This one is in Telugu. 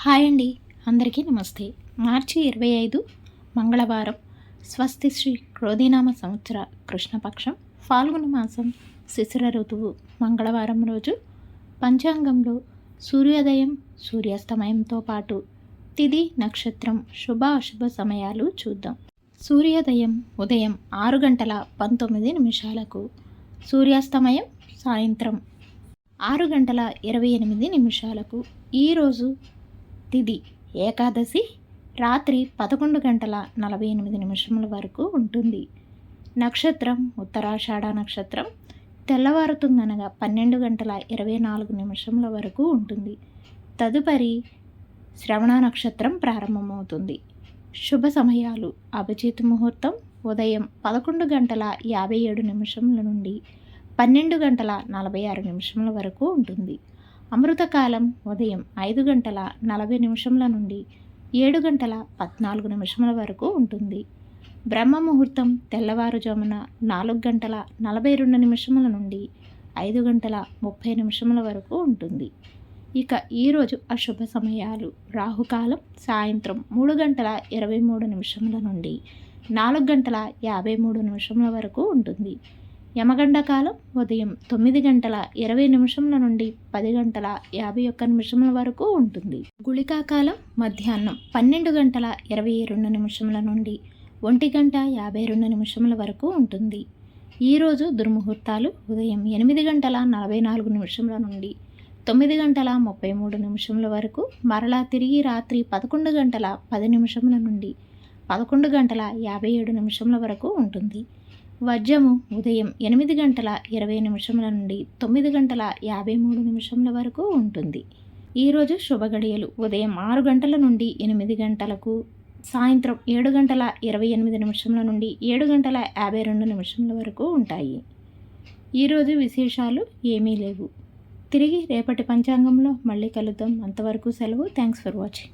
హాయ్ అండి, అందరికీ నమస్తే. మార్చి 25 మంగళవారం. స్వస్తి శ్రీ క్రోధినామ సంవత్సర కృష్ణపక్షం ఫాల్గుణ మాసం శిశిర ఋతువు మంగళవారం రోజు పంచాంగంలో సూర్యోదయం సూర్యాస్తమయంతో పాటు తిథి నక్షత్రం శుభ అశుభ సమయాలు చూద్దాం. సూర్యోదయం ఉదయం 6:19 సూర్యాస్తమయం సాయంత్రం 6:28 ఈరోజు తిథి ఏకాదశి రాత్రి 11:48 వరకు ఉంటుంది. నక్షత్రం ఉత్తరాషాఢ నక్షత్రం తెల్లవారుతుందనగా 12:24 వరకు ఉంటుంది. తదుపరి శ్రవణ నక్షత్రం ప్రారంభమవుతుంది. శుభ సమయాలు అభిజిత్ ముహూర్తం ఉదయం 11:57 నుండి 12:46 వరకు ఉంటుంది. అమృతకాలం ఉదయం 5:40 నుండి 7:14 వరకు ఉంటుంది. బ్రహ్మ ముహూర్తం తెల్లవారుజామున 4:42 నుండి 5:30 వరకు ఉంటుంది. ఇక ఈరోజు అశుభ సమయాలు రాహుకాలం సాయంత్రం 3:23 నుండి 4:53 వరకు ఉంటుంది. యమగండ కాలం ఉదయం 9:20 నుండి 10:51 వరకు ఉంటుంది. గుళికా కాలం మధ్యాహ్నం 12:22 నుండి 1:52 వరకు ఉంటుంది. ఈరోజు దుర్ముహూర్తాలు ఉదయం 8:44 నుండి 9:33 వరకు, మరలా తిరిగి రాత్రి 11:10 నుండి 11:57 వరకు ఉంటుంది. వజ్రము ఉదయం 8:20 నుండి 9:53 వరకు ఉంటుంది. ఈరోజు శుభ గడియలు ఉదయం 6 గంటల నుండి 8 గంటలకు, సాయంత్రం 7:28 నుండి 7:52 వరకు ఉంటాయి. ఈరోజు విశేషాలు ఏమీ లేవు. తిరిగి రేపటి పంచాంగంలో మళ్ళీ కలుద్దాం. అంతవరకు సెలవు. Thanks for watching.